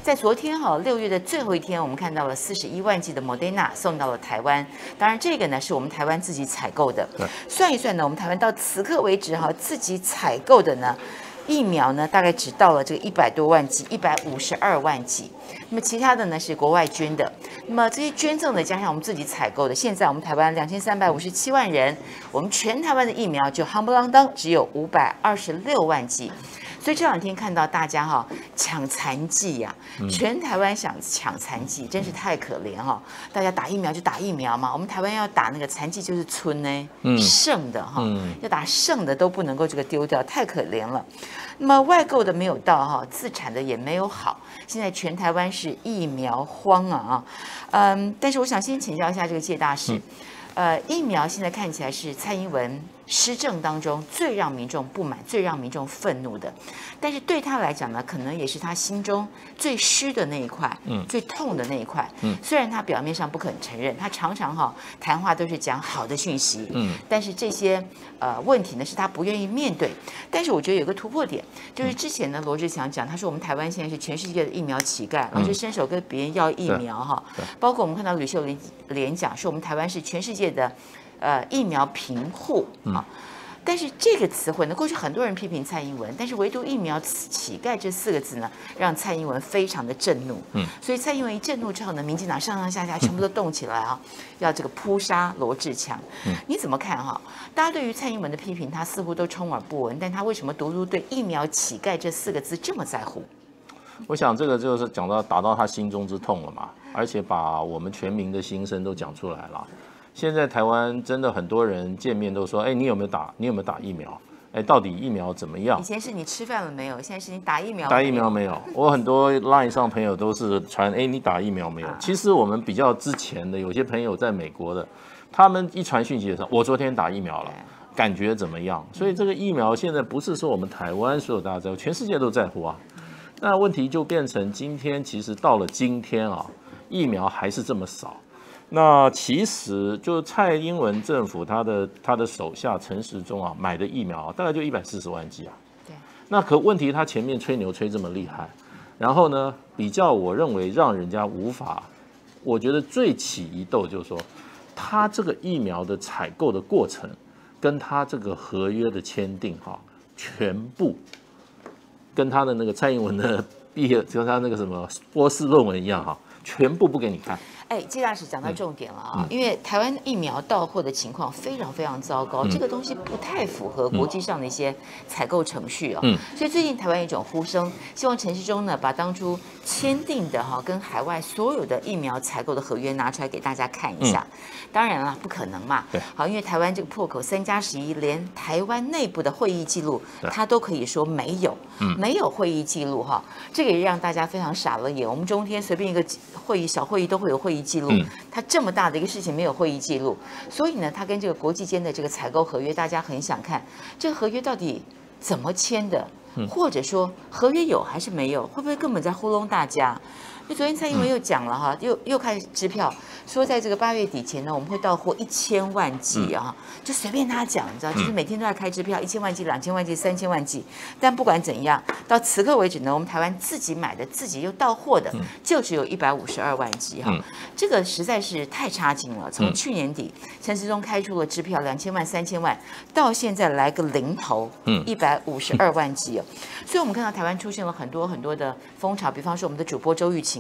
在昨天6月的最后一天，我们看到了41万剂的 Moderna 送到了台湾。当然，这个呢是我们台湾自己采购的。算一算呢，我们台湾到此刻为止自己采购的呢。疫苗呢，大概只到了这个100多万剂，152万剂。那么其他的呢是国外捐的。那么这些捐赠的加上我们自己采购的，现在我们台湾2357万人，我们全台湾的疫苗就夯不啷当只有526万剂。所以这2天看到大家抢残剂呀，全台湾想抢残剂，真是太可怜大家打疫苗就打疫苗嘛，我们台湾要打那个残剂就是存呢，剩的要打剩的都不能够这个丢掉，太可怜了。那么外购的没有到自产的也没有好，现在全台湾是疫苗荒但是我想先请教一下这个谢大使，疫苗现在看起来是蔡英文施政当中最让民众不满、最让民众愤怒的，但是对他来讲呢，可能也是他心中最虚的那一块，最痛的那一块。虽然他表面上不肯承认，他常常谈话都是讲好的讯息，但是这些问题呢是他不愿意面对。但是我觉得有个突破点，就是之前呢罗志祥讲，他说我们台湾现在是全世界的疫苗乞丐，而是伸手跟别人要疫苗包括我们看到吕秀莲讲说我们台湾是全世界的。疫苗贫户但是这个词汇呢，过去很多人批评蔡英文，但是唯独疫苗乞丐这4个字呢，让蔡英文非常的震怒。所以蔡英文一震怒之后呢，民进党上上下下全部都动起来要这个扑杀罗志强。你怎么看大家对于蔡英文的批评，他似乎都充耳不闻，但他为什么独独对疫苗乞丐这4个字这么在乎？我想这个就是打到他心中之痛了嘛，而且把我们全民的心声都讲出来了。现在台湾真的很多人见面都说，你有没有打？你有没有打疫苗？到底疫苗怎么样？以前是你吃饭了没有？现在是你打疫苗。打疫苗没有？我很多 LINE 上朋友都是传，你打疫苗没有？其实我们比较之前的有些朋友在美国的，他们一传讯息的时候，我昨天打疫苗了，感觉怎么样？所以这个疫苗现在不是说我们台湾所有大家在乎，全世界都在乎那问题就变成今天，其实到了今天疫苗还是这么少。那其实就蔡英文政府他的手下陈时中买的疫苗大概就140万剂对。那可问题他前面吹牛吹这么厉害，然后呢比较我认为让人家无法，我觉得最起疑窦就是说，他这个疫苗的采购的过程跟他这个合约的签订全部跟他的那个蔡英文的毕业就他那个什么博士论文一样全部不给你看。季大使讲到重点了因为台湾疫苗到货的情况非常非常糟糕，这个东西不太符合国际上的一些采购程序所以最近台湾有一种呼声，希望陈时中呢把当初签订的跟海外所有的疫苗采购的合约拿出来给大家看一下。当然了，不可能嘛，因为台湾这个破口3+11，连台湾内部的会议记录他都可以说没有，没有会议记录这个也让大家非常傻了眼。我们中天随便一个小会议都会有会议记录，它这么大的一个事情没有会议记录，所以呢，它跟这个国际间的这个采购合约，大家很想看这个合约到底怎么签的，或者说合约有还是没有，会不会根本在糊弄大家？就昨天蔡英文又讲了又开支票，说在这个8月底前呢，我们会到货1000万剂就随便他讲，你知道，就是每天都在开支票，1000万剂、2000万剂、3000万剂。但不管怎样，到此刻为止呢，我们台湾自己买的、自己又到货的，就只有152万剂这个实在是太差劲了。从去年底陈时中开出了支票2000万、3000万，到现在来个零头，152万剂所以我们看到台湾出现了很多很多的风潮，比方说我们的主播周玉琴。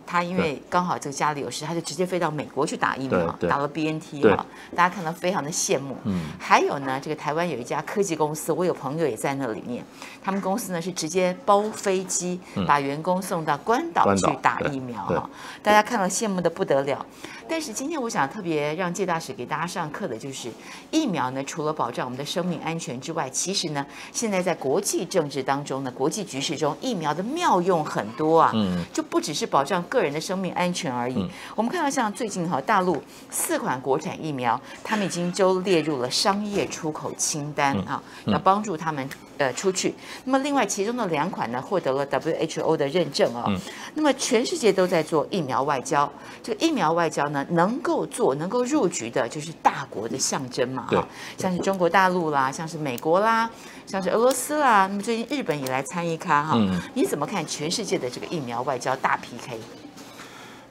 他因为刚好这个家里有事，他就直接飞到美国去打疫苗，打了 BNT 大家看到非常的羡慕。还有呢，这个台湾有一家科技公司，我有朋友也在那里面，他们公司呢是直接包飞机把员工送到关岛去打疫苗大家看了羡慕的不得了。但是今天我想特别让介大使给大家上课的就是疫苗呢，除了保障我们的生命安全之外，其实呢，现在在国际政治当中呢，国际局势中，疫苗的妙用很多就不只是保障个人的生命安全而已。我们看到像最近大陆4款国产疫苗，他们已经都列入了商业出口清单要帮助他们出去。那么另外其中的2款呢，获得了 WHO 的认证那么全世界都在做疫苗外交，这个疫苗外交呢，能够做、能够入局的，就是大国的象征嘛，对，像是中国大陆啦，像是美国啦，像是俄罗斯啦，那么最近日本也来参一咖哈，你怎么看全世界的这个疫苗外交大 PK？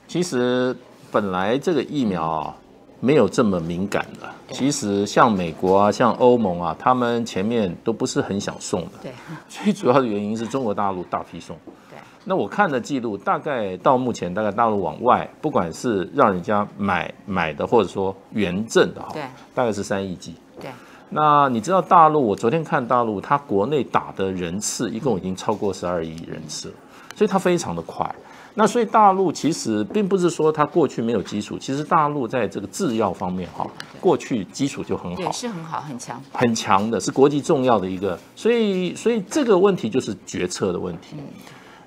其实本来这个疫苗啊没有这么敏感的，其实像美国啊、像欧盟啊，他们前面都不是很想送的。对，最主要的原因是中国大陆大批送。对，那我看的记录，大概到目前，大概大陆往外，不管是让人家买的，或者说原证的哈，对，大概是3亿剂。对。那你知道大陆？我昨天看大陆，它国内打的人次一共已经超过12亿人次了，所以它非常的快。那所以大陆其实并不是说它过去没有基础，其实大陆在这个制药方面哈，过去基础就很好，对，是很好，很强，很强的，是国际重要的一个。所以这个问题就是决策的问题。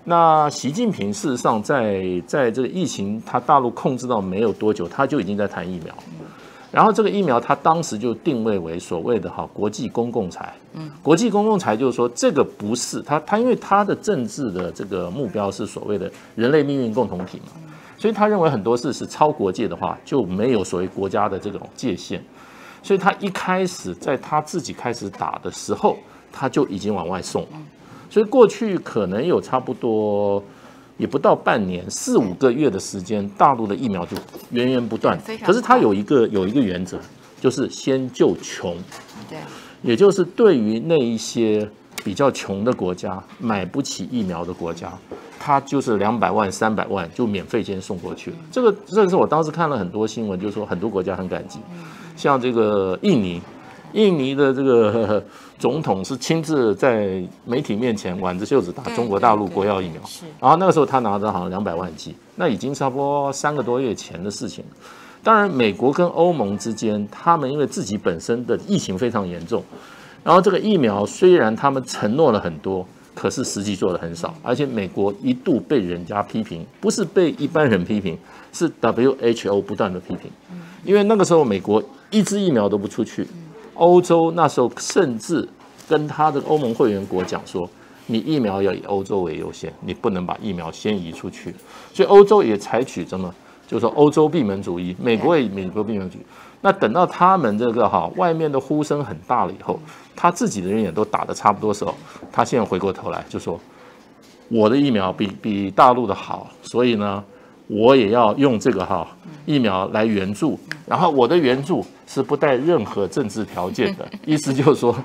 那习近平事实上在这个疫情他大陆控制到没有多久，他就已经在谈疫苗。然后这个疫苗，它当时就定位为所谓的国际公共财。国际公共财就是说，这个不是它因为它的政治的这个目标是所谓的人类命运共同体嘛，所以他认为很多事是超国界的话，就没有所谓国家的这种界限。所以他一开始在他自己开始打的时候，他就已经往外送了。所以过去可能有差不多。也不到半年，4、5个月的时间，大陆的疫苗就源源不断。可是它有一个原则，就是先救穷。对，也就是对于那一些比较穷的国家、买不起疫苗的国家，它就是200万、300万就免费先送过去了。这个是我当时看了很多新闻，就是说很多国家很感激，像这个印尼的这个总统是亲自在媒体面前挽着袖子打中国大陆国药疫苗，然后那个时候他拿着好像200万剂，那已经差不多3个多月前的事情了。当然，美国跟欧盟之间，他们因为自己本身的疫情非常严重，然后这个疫苗虽然他们承诺了很多，可是实际做的很少，而且美国一度被人家批评，不是被一般人批评，是 WHO 不断的批评，因为那个时候美国一支疫苗都不出去。欧洲那时候甚至跟他的欧盟会员国讲说，你疫苗要以欧洲为优先，你不能把疫苗先移出去。所以欧洲也采取什么，就是说欧洲闭门主义，美国也美国闭门主义。那等到他们这个外面的呼声很大了以后，他自己的人也都打得差不多的时候，他现在回过头来就说，我的疫苗比大陆的好，所以呢，我也要用这个疫苗来援助，然后我的援助是不带任何政治条件的，意思就是说，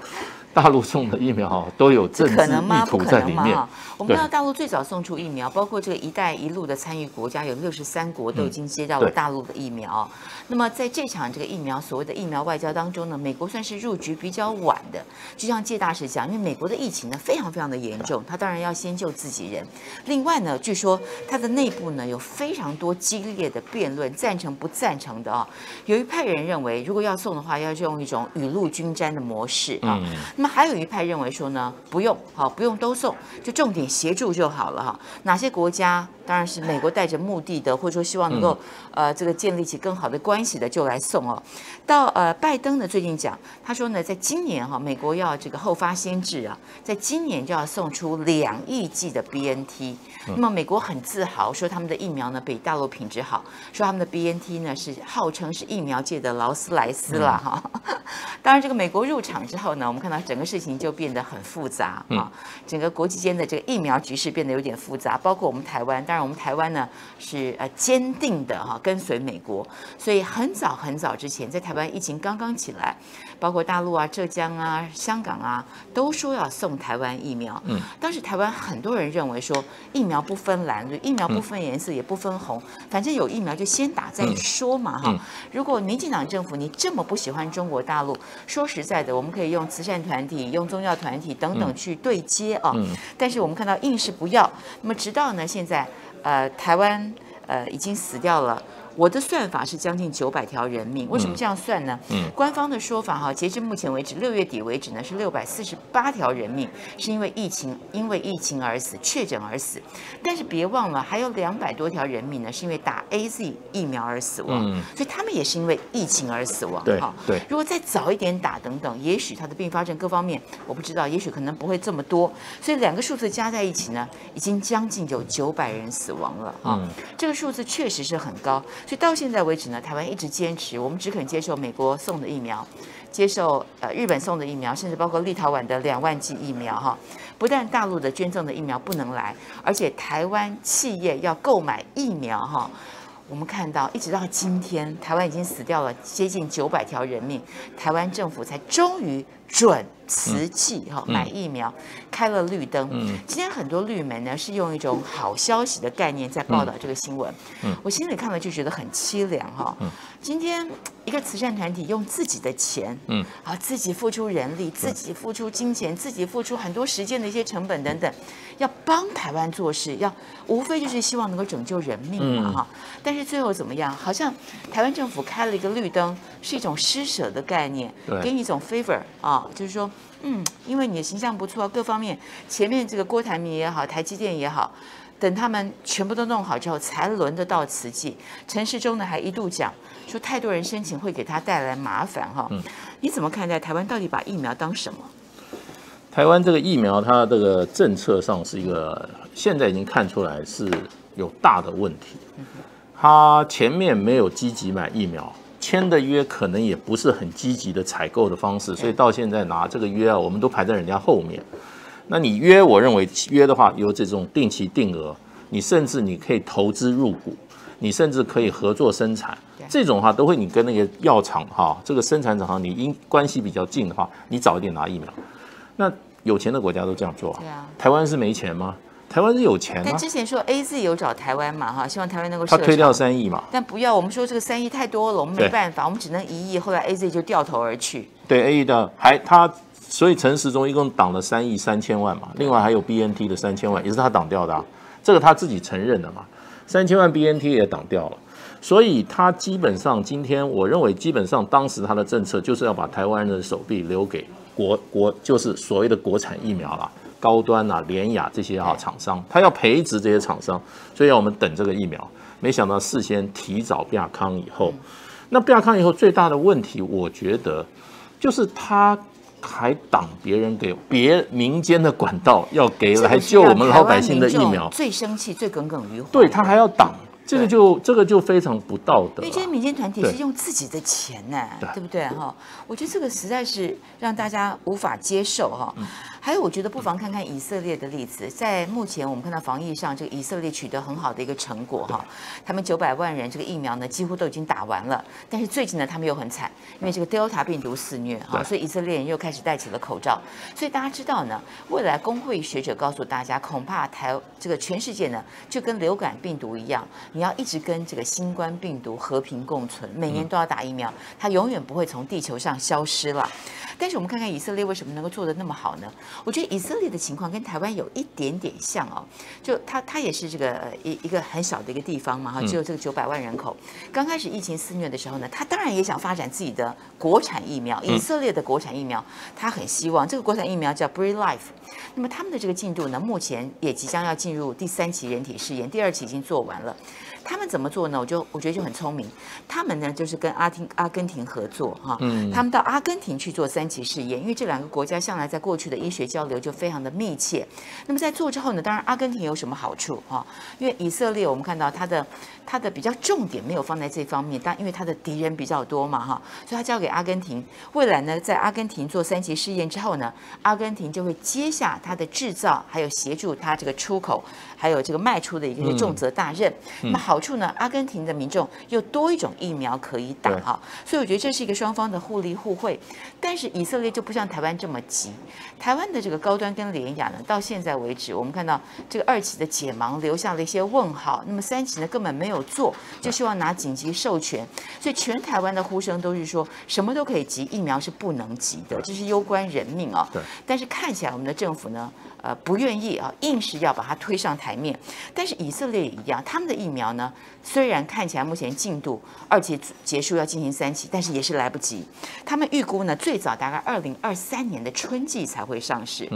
大陆送的疫苗都有政治意图在里面。我们看到大陆最早送出疫苗，包括这个“一带一路”的参与国家有63国都已经接到了大陆的疫苗。那么在这场这个疫苗所谓的疫苗外交当中呢，美国算是入局比较晚的。就像介大使讲，因为美国的疫情呢非常非常的严重，他当然要先救自己人。另外呢，据说他的内部呢有非常多激烈的辩论，赞成不赞成的有一派人认为，如果要送的话，要用一种雨露均沾的模式那么还有一派认为说呢，不用都送，就重点协助就好了哪些国家当然是美国带着目的的，或者说希望能够这个建立起更好的关系的，就来送到拜登呢最近讲，他说呢，在今年美国要这个后发先至在今年就要送出2亿剂的 BNT。那么美国很自豪说他们的疫苗呢比大陆品质好，说他们的 BNT 呢是号称是疫苗界的劳斯莱斯啦当然这个美国入场之后呢，我们看到整个事情就变得很复杂整个国际间的这个疫苗局势变得有点复杂，包括我们台湾，当然我们台湾呢是坚定的跟随美国，所以很早很早之前，在台湾疫情刚刚起来，包括大陆浙江香港都说要送台湾疫苗。当时台湾很多人认为说，疫苗不分蓝绿，疫苗不分颜色，也不分红，反正有疫苗就先打再说嘛如果民进党政府你这么不喜欢中国大陆，说实在的，我们可以用慈善团体、用宗教团体等等去对接但是我们看到硬是不要。那么直到呢现在台湾已经死掉了。我的算法是将近900条人命，为什么这样算呢？官方的说法截至目前为止，6月底为止呢是648条人命，是因为疫情而死，确诊而死。但是别忘了，还有200多条人命呢是因为打 AZ 疫苗而死亡，所以他们也是因为疫情而死亡。对，如果再早一点打等等，也许他的并发症各方面我不知道，也许可能不会这么多。所以2个数字加在一起呢，已经将近有900人死亡了这个数字确实是很高。所以到现在为止呢，台湾一直坚持，我们只肯接受美国送的疫苗，接受日本送的疫苗，甚至包括立陶宛的2万剂疫苗哈。不但大陆的捐赠的疫苗不能来，而且台湾企业要购买疫苗哈。我们看到，一直到今天，台湾已经死掉了接近900条人命，台湾政府才终于准慈济买疫苗，开了绿灯。今天很多绿媒呢是用一种好消息的概念在报道这个新闻，我心里看了就觉得很凄凉哈。今天一个慈善团体用自己的钱，自己付出人力，自己付出金钱，自己付出很多时间的一些成本等等，要帮台湾做事，无非就是希望能够拯救人命嘛哈。但是最后怎么样？好像台湾政府开了一个绿灯，是一种施舍的概念，给你一种 favor 啊，就是说，因为你的形象不错，各方面前面这个郭台铭也好，台积电也好，等他们全部都弄好之后，才轮得到慈济。陈时中呢还一度讲说，太多人申请会给他带来麻烦哈。你怎么看待台湾到底把疫苗当什么？台湾这个疫苗，它这个政策上是一个现在已经看出来是有大的问题。它前面没有积极买疫苗，签的约可能也不是很积极的采购的方式，所以到现在拿这个约啊，我们都排在人家后面。那你约，我认为约的话，有这种定期定额，你甚至你可以投资入股，你甚至可以合作生产，这种的话都会你跟那个药厂哈，这个生产厂你关系比较近的话，你早一点拿疫苗。那有钱的国家都这样做啊，台湾是没钱吗？台湾是有钱啊。但之前说 AZ 有找台湾嘛哈，希望台湾能够设厂，他推掉3亿嘛。但不要，我们说这个3亿太多了，我们没办法，我们只能1亿。后来 AZ 就掉头而去。对 A 亿的所以陈时中一共挡了3亿3千万嘛，另外还有 BNT 的3000万也是他挡掉的啊，这个他自己承认的嘛，3000万 BNT 也挡掉了。所以他基本上今天我认为基本上当时他的政策就是要把台湾人的手臂留给就是所谓的国产疫苗啦。高端啊、联雅这些厂商，他要培植这些厂商，所以要我们等这个疫苗。没想到事先提早亚康以后，那亚康以后最大的问题，我觉得就是他还挡别人给民间的管道要给来救我们老百姓的疫苗，最生气、最耿耿于怀。对他还要挡。这个就非常不道德，因为这些民间团体是用自己的钱呢，对不对哈？我觉得这个实在是让大家无法接受哈。还有，我觉得不妨看看以色列的例子，在目前我们看到防疫上，这个以色列取得很好的一个成果哈。他们900万人这个疫苗呢，几乎都已经打完了，但是最近呢，他们又很惨，因为这个 Delta 病毒肆虐哈，所以以色列人又开始戴起了口罩。所以大家知道呢，未来工会学者告诉大家，恐怕这个全世界呢，就跟流感病毒一样。你要一直跟这个新冠病毒和平共存，每年都要打疫苗，它永远不会从地球上消失了。但是我们看看以色列为什么能够做得那么好呢？我觉得以色列的情况跟台湾有一点点像哦，就它也是这个一个很小的一个地方嘛哈，只有这个900万人口。刚开始疫情肆虐的时候呢，他当然也想发展自己的国产疫苗，以色列的国产疫苗，他很希望这个国产疫苗叫 Breathe Life。那么他们的这个进度呢，目前也即将要进入第3期人体试验，第2期已经做完了。他们怎么做呢？我觉得就很聪明。他们呢就是跟阿根廷合作哈，他们到阿根廷去做3期试验，因为这2个国家向来在过去的医学交流就非常的密切。那么在做之后呢，当然阿根廷有什么好处哈？因为以色列我们看到它的比较重点没有放在这方面，但因为它的敌人比较多嘛哈，所以它交给阿根廷。未来呢，在阿根廷做3期试验之后呢，阿根廷就会接下它的制造，还有协助它这个出口，还有这个卖出的一个重责大任。那么好处呢，阿根廷的民众又多一种疫苗可以打哈，所以我觉得这是一个双方的互利互惠。但是以色列就不像台湾这么急，台湾的这个高端跟联雅呢，到现在为止，我们看到这个2期的解盲留下了一些问号，那么3期呢根本没有做，就希望拿紧急授权，所以全台湾的呼声都是说什么都可以急，疫苗是不能急的，这是攸关人命啊。但是看起来我们的政府呢，不愿意啊，硬是要把它推上台面。但是以色列也一样，他们的疫苗呢，虽然看起来目前进度2期结束要进行3期，但是也是来不及。他们预估呢，最早大概2023年的春季才会上市。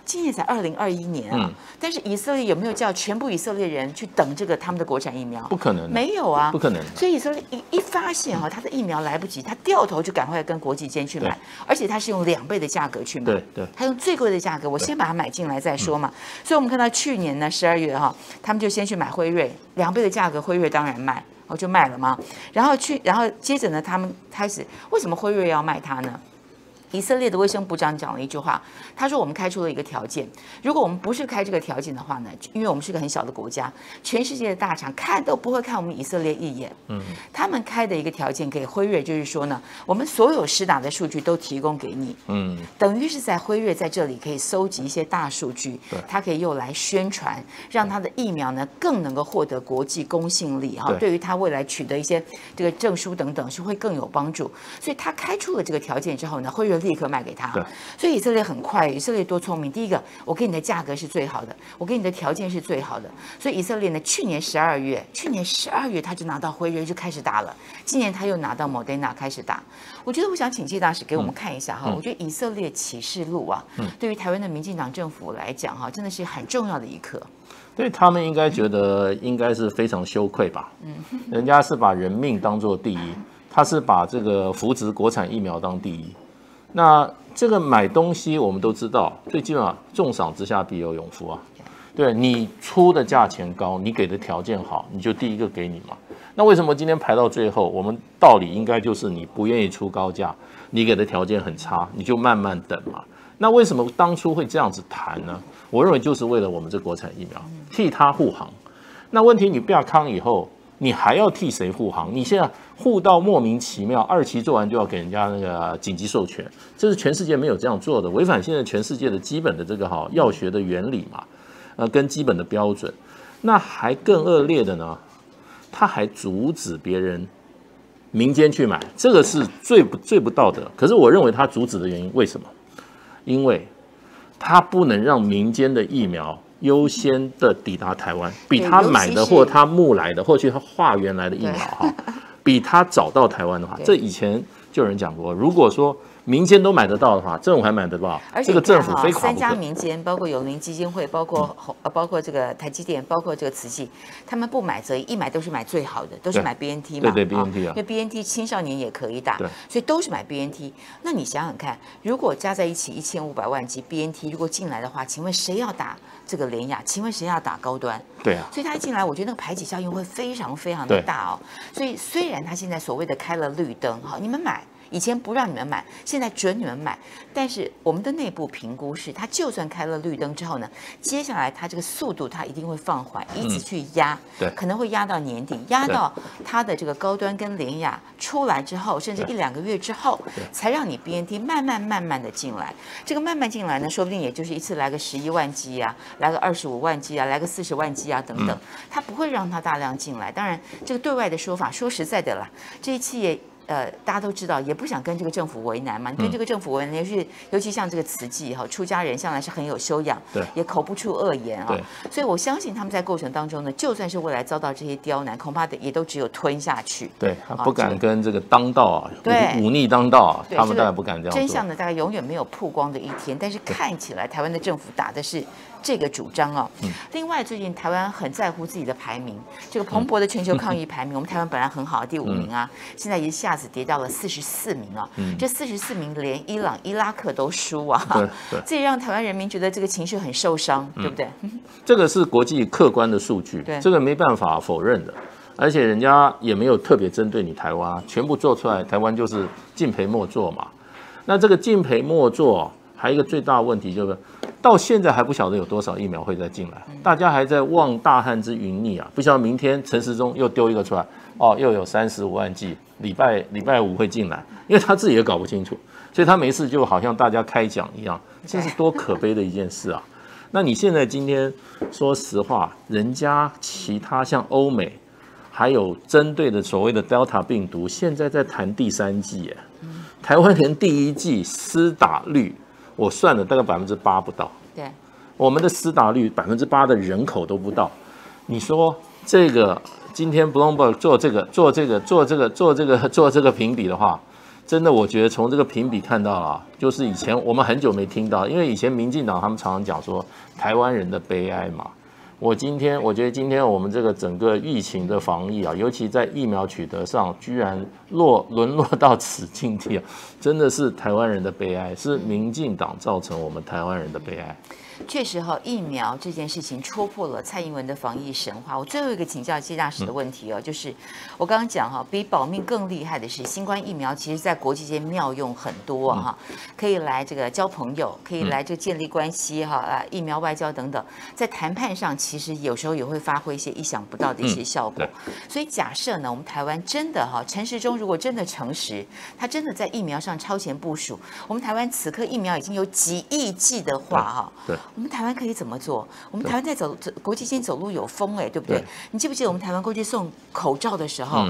今年才2021年啊。但是以色列有没有叫全部以色列人去等这个他们的国产疫苗？不可能，没有啊，不可能。所以以色列一发现他的疫苗来不及，他掉头就赶快跟国际间去买，而且他是用2倍的价格去买。对，他用最贵的价格，我先把它买进来再说嘛。所以我们看到去年呢12月他们就先去买辉瑞，2倍的价格，辉瑞当然卖。就卖了嘛。然后接着呢，他们开始为什么辉瑞要卖它呢？以色列的卫生部长讲了一句话，他说我们开出了一个条件，如果我们不是开这个条件的话呢，因为我们是个很小的国家，全世界的大厂看都不会看我们以色列一眼。他们开的一个条件给辉瑞就是说呢，我们所有施打的数据都提供给你，等于是在辉瑞在这里可以搜集一些大数据，它可以用来宣传，让它的疫苗呢更能够获得国际公信力哈，对于它未来取得一些这个证书等等是会更有帮助。所以他开出了这个条件之后呢，辉瑞立刻卖给他。所以以色列很快，以色列多聪明！第一个，我给你的价格是最好的，我给你的条件是最好的。所以以色列呢，去年12月他就拿到辉瑞就开始打了，今年他又拿到 Moderna 开始打。我想请谢大使给我们看一下哈，我觉得以色列启示录啊，对于台湾的民进党政府来讲哈，真的是很重要的一课。对他们应该觉得应该是非常羞愧吧？人家是把人命当作第一，他是把这个扶植国产疫苗当第一。那这个买东西我们都知道，最基本上重赏之下必有勇夫啊。对你出的价钱高，你给的条件好，你就第一个给你嘛。那为什么今天排到最后，我们道理应该就是你不愿意出高价，你给的条件很差，你就慢慢等嘛。那为什么当初会这样子谈呢？我认为就是为了我们这国产疫苗，替他护航。那问题你亚康以后，你还要替谁护航？你现在护到莫名其妙，2期做完就要给人家那个紧急授权，这是全世界没有这样做的，违反现在全世界的基本的这个药学的原理嘛，跟基本的标准。那还更恶劣的呢，他还阻止别人民间去买，这个是最不道德。可是我认为他阻止的原因为什么？因为他不能让民间的疫苗优先的抵达台湾，比他买的或他募来的，或去他化缘来的疫苗比他早到台湾的话，这以前就有人讲过，如果说民间都买得到的话，政府还买得到，这个政府非垮不可。3家民间，包括永龄基金会，包括这个台积电，包括这个慈济，他们不买则已，一买都是买最好的，都是买 BNT 嘛。对 BNT 因为 BNT 青少年也可以打，所以都是买 BNT。那你想想看，如果加在一起1500万剂 BNT 如果进来的话，请问谁要打这个联亚？请问谁要打高端？对啊。所以他一进来，我觉得那个排挤效应会非常非常的大哦。所以虽然他现在所谓的开了绿灯，好，你们买。以前不让你们买，现在准你们买。但是我们的内部评估是，它就算开了绿灯之后呢，接下来它这个速度它一定会放缓，一直去压，可能会压到年底，压到它的这个高端跟联亚出来之后，甚至1-2个月之后，才让你 BNT 慢慢的进来。这个慢慢进来呢，说不定也就是一次来个11万剂啊，来个25万剂啊，来个40万剂啊等等，它不会让它大量进来。当然，这个对外的说法，说实在的啦，这一期也。大家都知道，也不想跟这个政府为难嘛。你跟这个政府为难，尤其像这个慈济出家人向来是很有修养，也口不出恶言啊。所以我相信他们在过程当中呢，就算是未来遭到这些刁难，恐怕也都只有吞下去。对，他不敢跟这个当道忤逆当道他们当然不敢这样做。真相呢，大概永远没有曝光的一天。但是看起来，台湾的政府打的是这个主张哦。另外，最近台湾很在乎自己的排名，这个彭博的全球抗疫排名，我们台湾本来很好，第5名啊，现在一下子跌到了44名啊。这44名连伊朗、伊拉克都输啊，这也让台湾人民觉得这个情绪很受伤，对不对？这个是国际客观的数据，这个没办法否认的。而且人家也没有特别针对你台湾，全部做出来，台湾就是敬陪末座嘛。那这个敬陪末座，还有一个最大的问题就是。到现在还不晓得有多少疫苗会再进来，大家还在望大汉之云逆啊！不晓得明天陈时中又丢一个出来，又有35万剂，礼拜5会进来，因为他自己也搞不清楚，所以他没事就好像大家开讲一样，这是多可悲的一件事啊！那你现在今天说实话，人家其他像欧美，还有针对的所谓的 Delta 病毒，现在在谈第3剂，台湾连第1剂施打率。我算了，大概8%不到。对，我们的施打率8%的人口都不到。你说这个今天 Bloomberg 做这个评比的话，真的我觉得从这个评比看到了，就是以前我们很久没听到，因为以前民进党他们常常讲说台湾人的悲哀嘛。我觉得今天我们这个整个疫情的防疫啊，尤其在疫苗取得上，居然沦落到此境地啊，真的是台湾人的悲哀，是民进党造成我们台湾人的悲哀。确实哈，疫苗这件事情戳破了蔡英文的防疫神话。我最后一个请教谢大使的问题哦，就是我刚刚讲哈，比保命更厉害的是新冠疫苗，其实在国际间妙用很多哈，可以来这个交朋友，可以来这建立关系哈，疫苗外交等等，在谈判上其实有时候也会发挥一些意想不到的一些效果。所以假设呢，我们台湾真的哈，陈时中如果真的诚实，他真的在疫苗上超前部署，我们台湾此刻疫苗已经有几亿剂的话哈，对，我们台湾可以怎么做？我们台湾在国际间走路有风哎，对不对？你记不记得我们台湾过去送口罩的时候？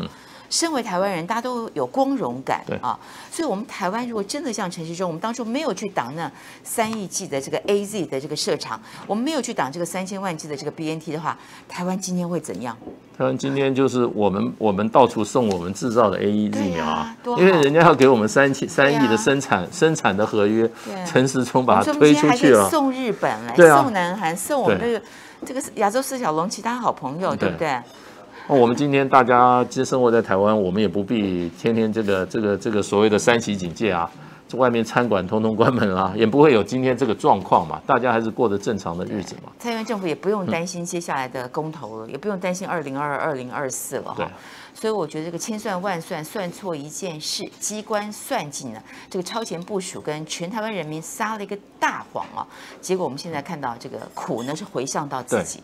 身为台湾人，大家都有光荣感啊，所以，我们台湾如果真的像陈时中，我们当初没有去挡那3亿剂的这个 AZ 的这个设厂，我们没有去挡这个3000万剂的这个 BNT 的话，台湾今天会怎样？台湾今天就是我们到处送我们制造的 AZ 疫苗啊，因为人家要给我们3亿的生产的合约，陈时中把它推出去了，送日本来，送南韩，送我们这个亚洲4小龙其他好朋友，对不对？我们今天大家生活在台湾，我们也不必天天这个所谓的3级警戒啊，外面餐馆通通关门啊，也不会有今天这个状况嘛，大家还是过着正常的日子嘛。蔡英文政府也不用担心接下来的公投了，也不用担心2022、2024了哈。所以我觉得这个千算万算，算错一件事，机关算尽了这个超前部署，跟全台湾人民撒了一个大谎啊。结果我们现在看到这个苦呢是回向到自己。